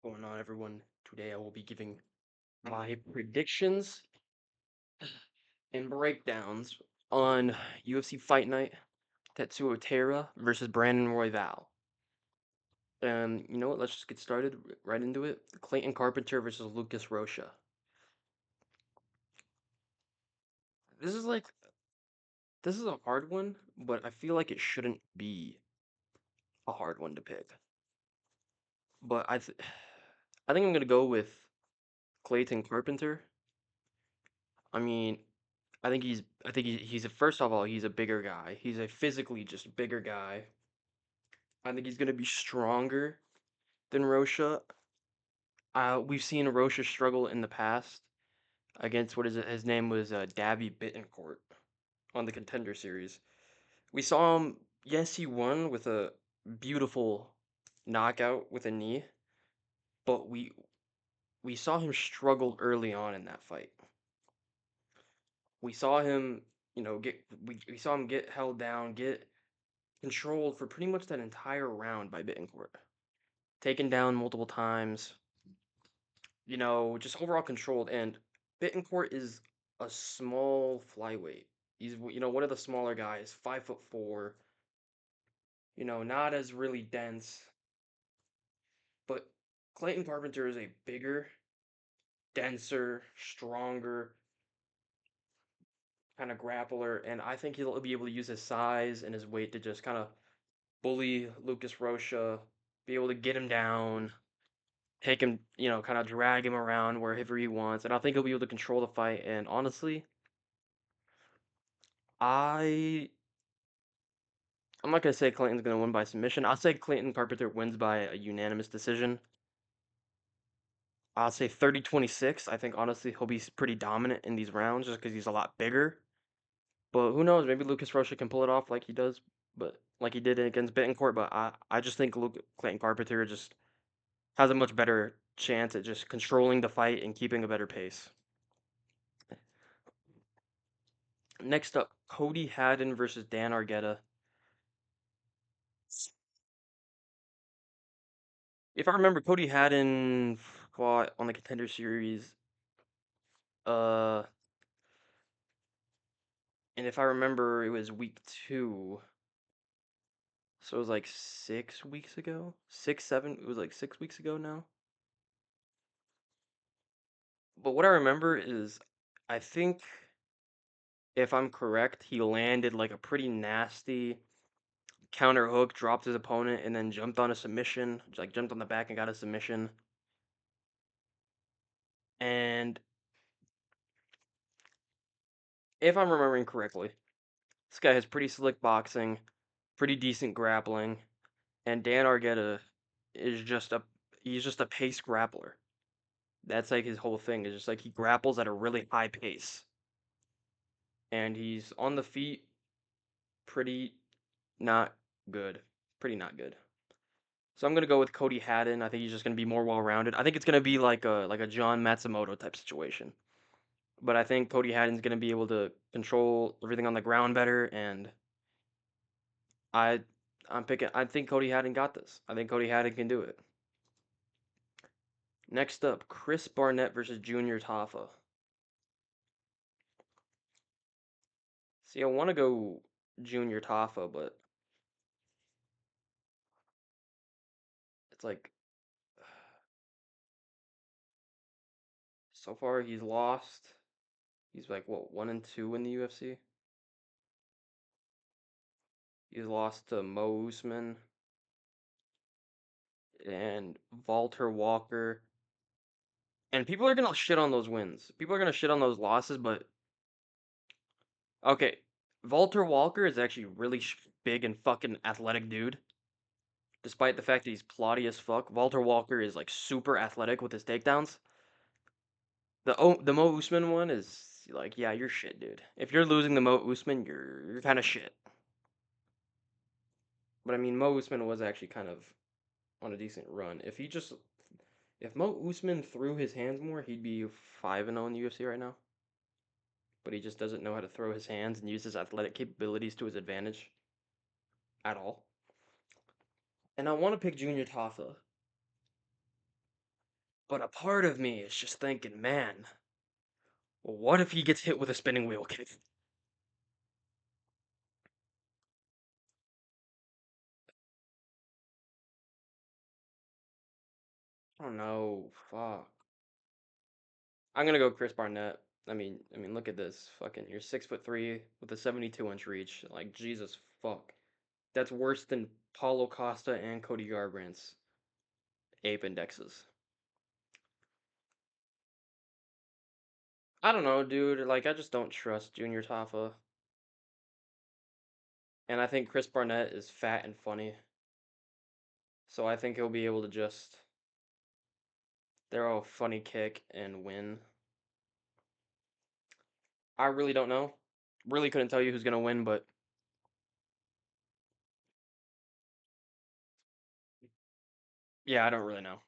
Going on, everyone? Today I will be giving my predictions and breakdowns on UFC Fight Night Tatsuro Taira versus Brandon Royval. And you know what? Let's just get started right into it. Clayton Carpenter versus Lucas Rocha. This is like this is a hard one, but I feel like it shouldn't be a hard one to pick. But I think I'm gonna go with Clayton Carpenter. I mean, I think he's a, first of all, he's a bigger guy. He's a physically just bigger guy. I think he's gonna be stronger than Rocha. We've seen Rocha struggle in the past against what is it? His name was Davy Bittencourt on the Contender Series. We saw him. Yes, he won with a beautiful knockout with a knee, but we saw him struggle early on in that fight. We saw him, we saw him get held down, get controlled for pretty much that entire round by Bittencourt. Taken down multiple times, just overall controlled. And Bittencourt is a small flyweight. He's one of the smaller guys, 5'4", not as really dense. But Clayton Carpenter is a bigger, denser, stronger kind of grappler, and I think he'll be able to use his size and his weight to just kind of bully Lucas Rocha, be able to get him down, take him, kind of drag him around wherever he wants, and I think he'll be able to control the fight. And honestly, I I'm not gonna say Clayton's gonna win by submission. I'll say Clayton Carpenter wins by a unanimous decision. I'll say 30-26. I think honestly he'll be pretty dominant in these rounds just because he's a lot bigger. But who knows? Maybe Lucas Rocha can pull it off like he does, but like he did against Bittencourt. But I just think Clayton Carpenter just has a much better chance at just controlling the fight and keeping a better pace. Next up, Cody Haddon versus Dan Argueta. If I remember, Cody Haddon fought on the Contender Series. Uh, and if I remember, it was week 2, so it was like 6 weeks ago, 6, 7. It was like 6 weeks ago now. But what I remember is, I think if I'm correct, he landed like a pretty nasty counter hook, dropped his opponent, and then jumped on a submission, like jumped on the back and got a submission. And if I'm remembering correctly, this guy has pretty slick boxing, pretty decent grappling, and Dan Argueta is he's just a pace grappler. That's like his whole thing. Is just like he grapples at a really high pace, and he's on the feet pretty not good, pretty not good. So I'm gonna go with Cody Haddon. I think he's just gonna be more well-rounded. I think it's gonna be like a John Matsumoto type situation. But I think Cody Haddon's gonna be able to control everything on the ground better, and I I'm picking. I think Cody Haddon got this. I think Cody Haddon can do it. Next up, Chris Barnett versus Junior Tafa. See, I want to go Junior Tafa, but it's like so far he's lost. He's like what 1-2 in the UFC. He's lost to Mo Usman and Walter Walker. And people are gonna shit on those wins. People are gonna shit on those losses, but okay, Walter Walker is actually really big and fucking athletic dude. Despite the fact that he's plotty as fuck, Walter Walker is like super athletic with his takedowns. The Mo Usman one is like, yeah, you're shit, dude. If you're losing the Mo Usman, you're kind of shit. But I mean, Mo Usman was actually kind of on a decent run. If Mo Usman threw his hands more, he'd be 5-0 in the UFC right now. But he just doesn't know how to throw his hands and use his athletic capabilities to his advantage at all. And I want to pick Junior Tafa, But a part of me is just thinking, man, what if he gets hit with a spinning wheel kick? I don't know. Fuck. I'm gonna go Chris Barnett. I mean, look at this. Fucking, you're 6'3" with a 72-inch reach. Like, Jesus fuck. That's worse than Paulo Costa and Cody Garbrandt's ape indexes. I don't know, dude. Like, I just don't trust Junior Tafa. And I think Chris Barnett is fat and funny. So I think he'll be able to just throw a funny kick and win. I really don't know. Really couldn't tell you who's gonna win, but yeah, I don't really know.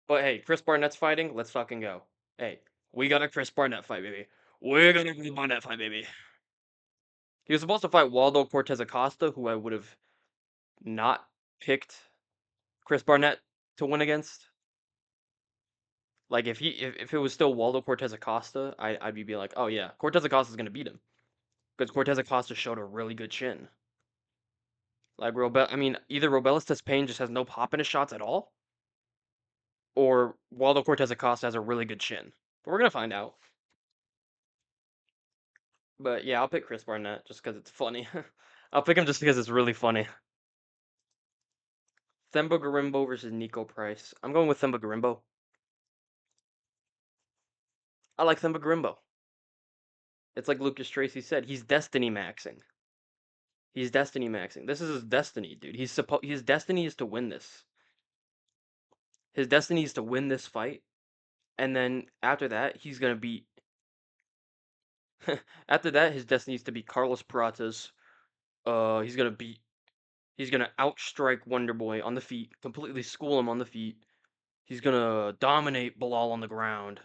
But hey, Chris Barnett's fighting. Let's fucking go. Hey, we got a Chris Barnett fight, baby. We're gonna Chris Barnett fight, baby. He was supposed to fight Waldo Cortez Acosta, who I would have not picked Chris Barnett to win against. Like if it was still Waldo Cortez Acosta, I'd be like, oh yeah, Cortez Acosta's gonna beat him because Cortez Acosta showed a really good chin. Like Robel, I mean, either Robelis Pain just has no pop in his shots at all, or Waldo Cortez Acosta has a really good chin. But we're gonna find out. But yeah, I'll pick Chris Barnett just because it's funny. I'll pick him just because it's really funny. Themba Garimbo versus Nico Price. I'm going with Themba Garimbo. I like Themba Garimbo. It's like Lucas Tracy said. He's destiny maxing. He's destiny maxing. This is his destiny, dude. His destiny is to win this. His destiny is to win this fight, and then after that, he's gonna beat. After that, his destiny is to beat Carlos Pratas. He's gonna beat. He's gonna outstrike Wonder Boy on the feet, completely school him on the feet. He's gonna dominate Bilal on the ground,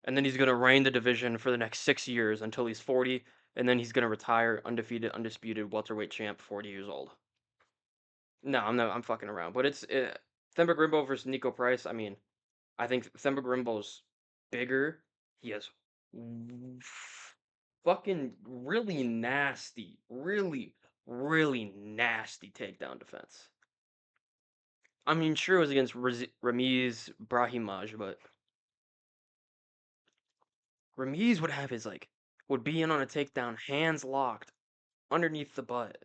and then he's gonna reign the division for the next 6 years until he's 40, and then he's gonna retire undefeated, undisputed welterweight champ, 40 years old. No, I'm not. I'm fucking around. But it's Themba Grimbo versus Nico Price. I mean, I think Themba Grimbo's bigger. He has fucking really nasty, really nasty takedown defense. I mean, sure it was against Ramiz Brahimaj, but Ramiz would have his like would be in on a takedown, hands locked underneath the butt,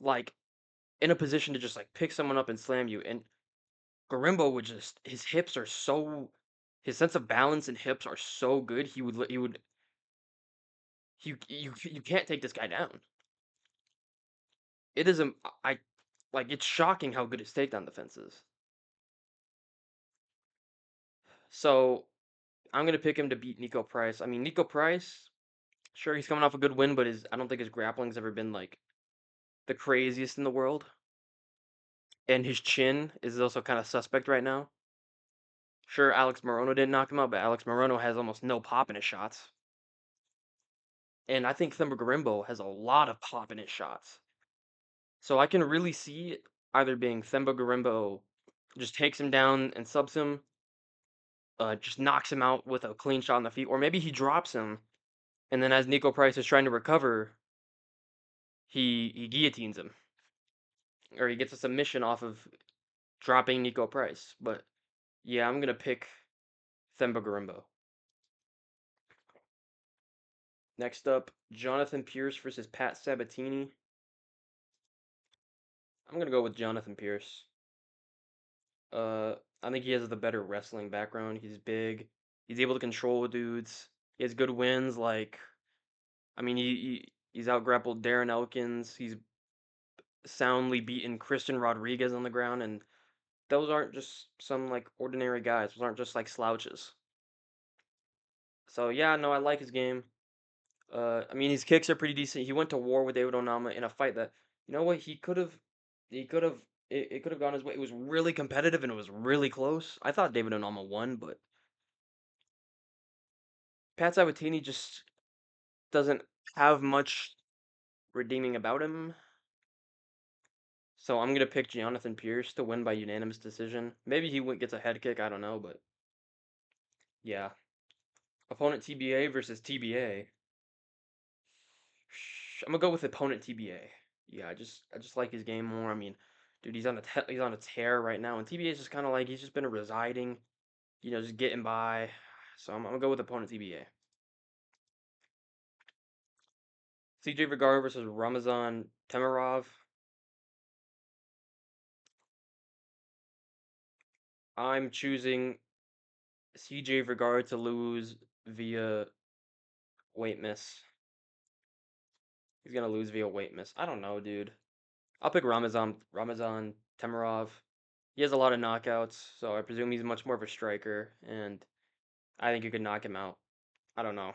like in a position to just like pick someone up and slam you. And Garimbo would just his hips are so his sense of balance and hips are so good. You can't take this guy down. It is I like it's shocking how good his takedown defense is. So I'm gonna pick him to beat Nico Price. I mean Nico Price, sure he's coming off a good win, but his I don't think his grappling's ever been like the craziest in the world. And his chin is also kind of suspect right now. Sure, Alex Morono didn't knock him out, but Alex Morono has almost no pop in his shots. And I think Thumba Garimbo has a lot of pop in his shots. So I can really see it either being Themba Garimbo just takes him down and subs him, just knocks him out with a clean shot on the feet, or maybe he drops him, and then as Nico Price is trying to recover, he guillotines him, or he gets a submission off of dropping Nico Price. But yeah, I'm gonna pick Themba Garimbo. Next up, Jonathan Pierce versus Pat Sabatini. I'm gonna go with Jonathan Pierce. Uh, I think he has the better wrestling background. He's big. He's able to control dudes. He has good wins. Like, I mean, he's out grappled Darren Elkins. He's soundly beaten Christian Rodriguez on the ground, and those aren't just some like ordinary guys. Those aren't just like slouches. So yeah, no, I like his game. I mean, his kicks are pretty decent. He went to war with David Onama in a fight that, you know what, he could have, it could have gone his way. It was really competitive and it was really close. I thought David Onama won, but Pat Sabatini just doesn't have much redeeming about him. So I'm gonna pick Jonathan Pierce to win by unanimous decision. Maybe gets a head kick. I don't know, but yeah. Opponent TBA versus TBA. I'm gonna go with opponent TBA. Yeah, I just like his game more. I mean, dude, he's on a tear right now, and TBA is just kind of like he's just been residing, just getting by. So I'm gonna go with opponent TBA. CJ Vergara versus Ramazan Temirov. I'm choosing CJ Vergara to lose via weight miss. He's gonna lose via weight miss. I don't know, dude. I'll pick Ramazan Temirov. He has a lot of knockouts, so I presume he's much more of a striker, and I think you could knock him out. I don't know.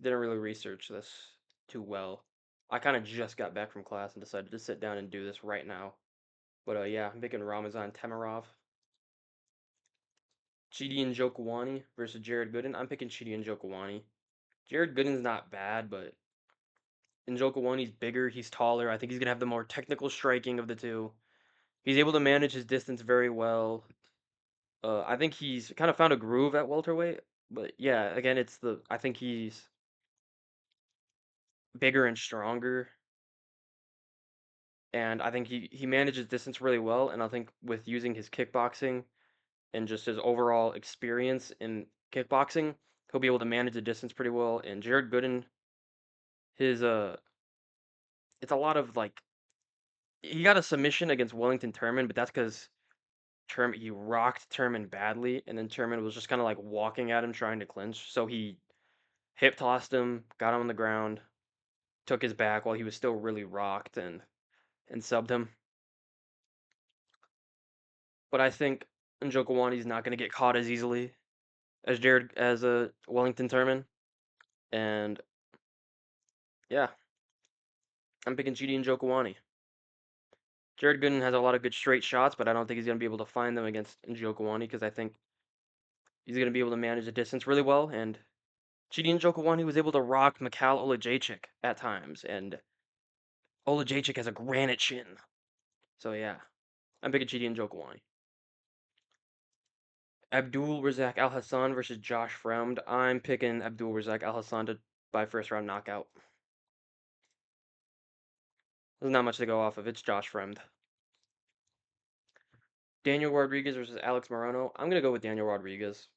Didn't really research this too well. I kind of just got back from class and decided to sit down and do this right now. But yeah, I'm picking Ramazan Temirov. Chidi and Njokuani versus Jared Gooden. I'm picking Chidi and Njokuani. Jared Gooden's not bad, but Njokuani's bigger, he's taller. I think he's gonna have the more technical striking of the two. He's able to manage his distance very well. I think he's kind of found a groove at welterweight. But yeah, again, I think he's bigger and stronger, and I think he manages distance really well. And I think with using his kickboxing and just his overall experience in kickboxing, he'll be able to manage the distance pretty well. And Jared Gooden, his it's a lot of like he got a submission against Wellington Turman, but that's because he rocked Turman badly, and then Turman was just kind of like walking at him trying to clinch. So he hip tossed him, got him on the ground, took his back while he was still really rocked and subbed him. But I think Njokawani's not going to get caught as easily as a Wellington Turman, and yeah, I'm picking Chidi Njokawani. Jared Gooden has a lot of good straight shots, but I don't think he's going to be able to find them against Njokawani because I think he's going to be able to manage the distance really well. And Chidi Njokawani was able to rock Mikhail Olajaychik at times, and Olajaychik has a granite chin. So yeah, I'm picking Chidi Njokawani. Abdul Razak Al Hassan versus Josh Fremd. I'm picking Abdul Razak Al Hassan by first round knockout. There's not much to go off of. It's Josh Fremd. Daniel Rodriguez versus Alex Morono. I'm gonna go with Daniel Rodriguez.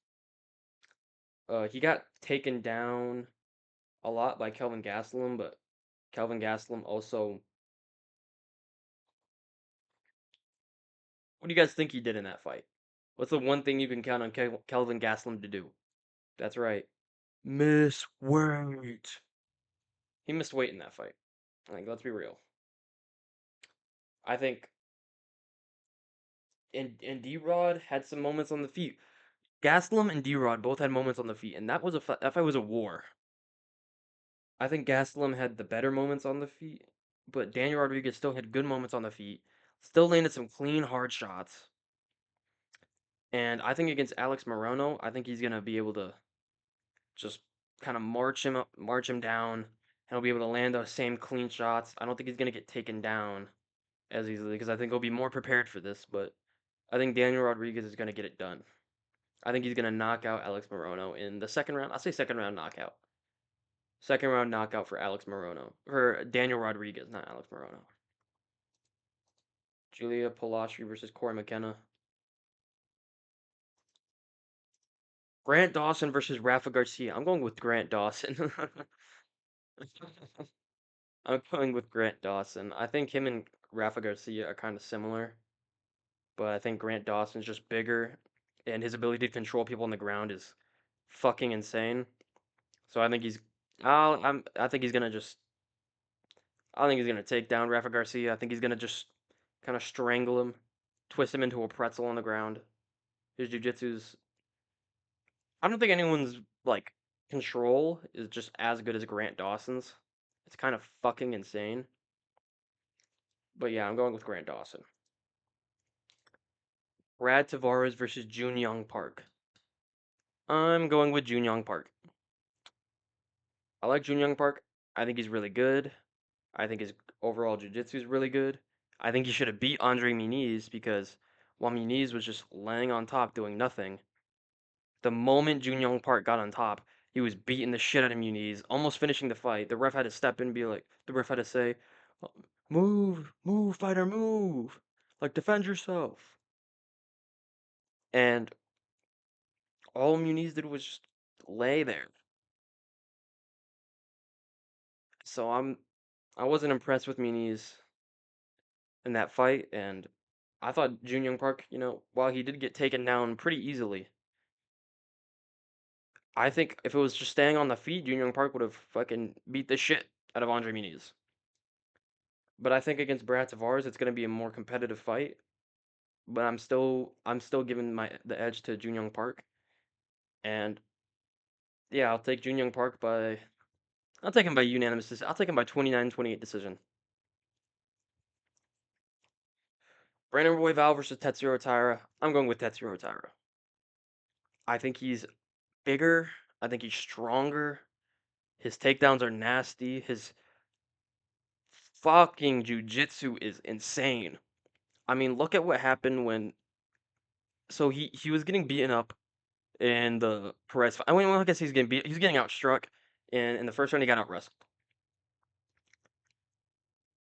He got taken down a lot by Kelvin Gastelum, but Kelvin Gastelum also. What do you guys think he did in that fight? What's the one thing you can count on Kelvin Gastelum to do? That's right. Miss weight. He missed weight in that fight. Like, let's be real. I think and D-Rod had some moments on the feet. Gastelum and D-Rod both had moments on the feet, and that fight was a war. I think Gastelum had the better moments on the feet, but Daniel Rodriguez still had good moments on the feet. Still landed some clean, hard shots. And I think against Alex Morono, I think he's gonna be able to just kind of march him down, and he'll be able to land those same clean shots. I don't think he's gonna get taken down as easily because I think he'll be more prepared for this. But I think Daniel Rodriguez is gonna get it done. I think he's gonna knock out Alex Morono in the second round. I'll say second round knockout. Second round knockout for Alex Morono. For Daniel Rodriguez, not Alex Morono. Julia Polastri versus Corey McKenna. Grant Dawson versus Rafa Garcia. I'm going with Grant Dawson. I'm going with Grant Dawson. I think him and Rafa Garcia are kind of similar, but I think Grant Dawson's just bigger, and his ability to control people on the ground is fucking insane. So I think I think he's gonna just I think he's gonna take down Rafa Garcia. I think he's gonna just kind of strangle him, twist him into a pretzel on the ground. His jujitsu's. I don't think anyone's like control is just as good as Grant Dawson's. It's kind of fucking insane. But yeah, I'm going with Grant Dawson. Brad Tavares versus Jun Young Park. I'm going with Jun Young Park. I like Jun Young Park. I think he's really good. I think his overall jiu-jitsu is really good. I think he should have beat Andre Muniz because while Muniz was just laying on top doing nothing, the moment Jun Young Park got on top, he was beating the shit out of Muniz, almost finishing the fight. The ref had to step in and be like, the ref had to say, move, move, fighter, move. Like, defend yourself. And all Muniz did was just lay there. So I wasn't impressed with Muniz in that fight, and I thought Jun Young Park, while he did get taken down pretty easily, I think if it was just staying on the feet, Jun Young Park would have fucking beat the shit out of Andre Muniz. But I think against Brad Tavares, it's going to be a more competitive fight. But I'm still giving the edge to Jun Young Park, and yeah, I'll take Jun Young Park by I'll take him by unanimous. I'll take him by 29-28 decision. Brandon Royval versus Tatsuro Taira. I'm going with Tatsuro Taira. I think he's bigger. I think he's stronger. His takedowns are nasty. His fucking jujitsu is insane. I mean, look at what happened when. So he was getting beaten up in the Perez fight. I mean, well, I guess he's getting beat. He's getting outstruck, and in the first round he got out wrestled.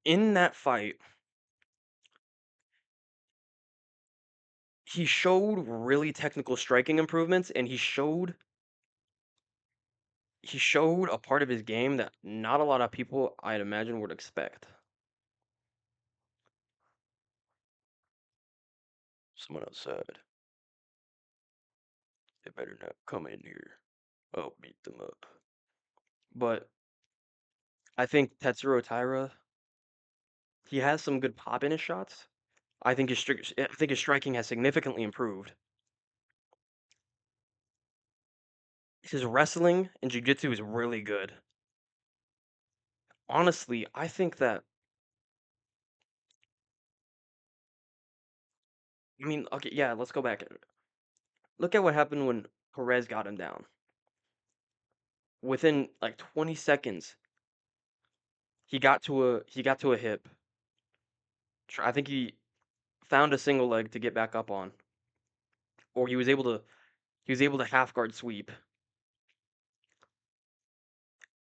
In that fight, he showed really technical striking improvements, and he showed a part of his game that not a lot of people, I'd imagine, would expect. Someone outside. They better not come in here. I'll beat them up. But I think Tatsuro Taira, he has some good pop in his shots. I think his striking has significantly improved. His wrestling and jiu-jitsu is really good. Honestly, I think that I mean, okay, yeah, let's go back. Look at what happened when Perez got him down. Within like 20 seconds, he got to a hip. I think he found a single leg to get back up on, or he was able to half guard sweep.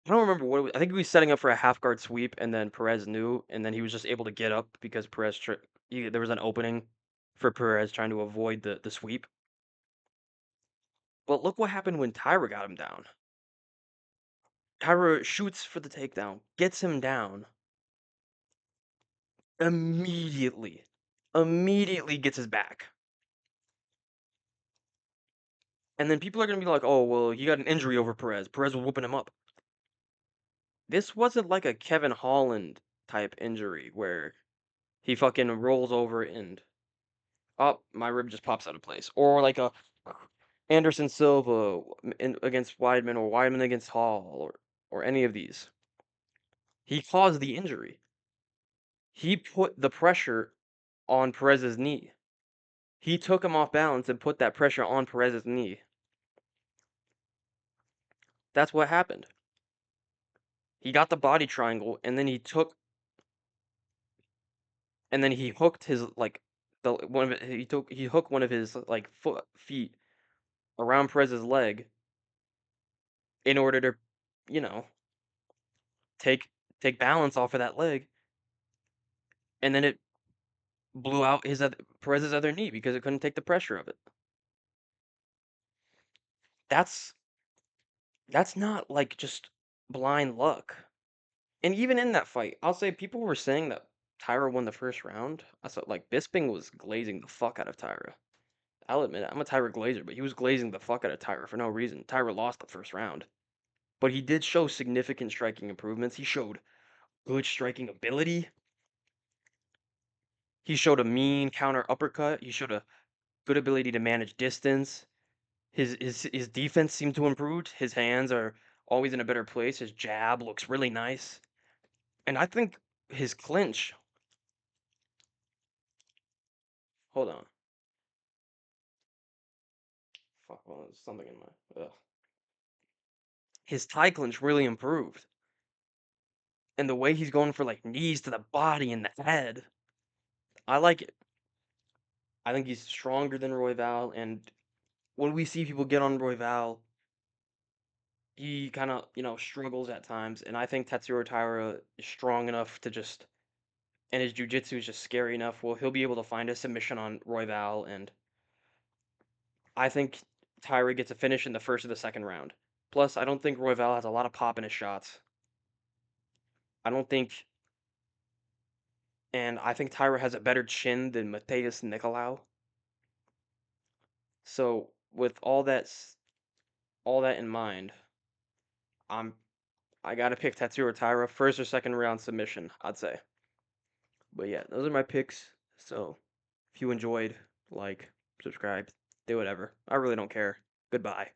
I don't remember what it was. I think he was setting up for a half guard sweep, and then Perez knew, and then he was just able to get up because there was an opening for Perez trying to avoid the sweep. But look what happened when Tyra got him down. Tyra shoots for the takedown, gets him down immediately, immediately gets his back. And then people are gonna be like, "Oh, well, he got an injury over Perez. Perez was whooping him up." This wasn't like a Kevin Holland type injury where he fucking rolls over and my rib just pops out of place, or like a Anderson Silva against Weidman, or Weidman against Hall, or any of these. He caused the injury. He put the pressure on Perez's knee. He took him off balance and put that pressure on Perez's knee. That's what happened. He got the body triangle, and then he hooked his like the one of it, he hooked one of his like feet around Perez's leg in order to, you know, take take balance off of that leg, and then it blew out Perez's other knee because it couldn't take the pressure of it. That's that's not like just blind luck. And even in that fight, I'll say people were saying that Tyra won the first round. I thought like Bisping was glazing the fuck out of Tyra. I'll admit it, I'm a Tyra glazer, but he was glazing the fuck out of Tyra for no reason. Tyra lost the first round, but he did show significant striking improvements. He showed good striking ability. He showed a mean counter uppercut. He showed a good ability to manage distance. His defense seemed to improve. His hands are always in a better place. His jab looks really nice. And I think his clinch. Hold on. Fuck, well, there's something in my. Ugh. His tie clinch really improved. And the way he's going for like knees to the body and the head. I like it. I think he's stronger than Royval, and when we see people get on Royval, he kind of, struggles at times, and I think Tatsuro Taira is strong enough to just, and his jujitsu is just scary enough. Well, he'll be able to find a submission on Royval, and I think Taira gets a finish in the first or the second round. Plus, I don't think Royval has a lot of pop in his shots. I don't think, and I think Taira has a better chin than Mateus Nicolau. So, with all that in mind, I'm I gotta pick Tatsuro Taira first or second round submission, I'd say. But yeah, those are my picks. So if you enjoyed, like, subscribe, do whatever. I really don't care. Goodbye.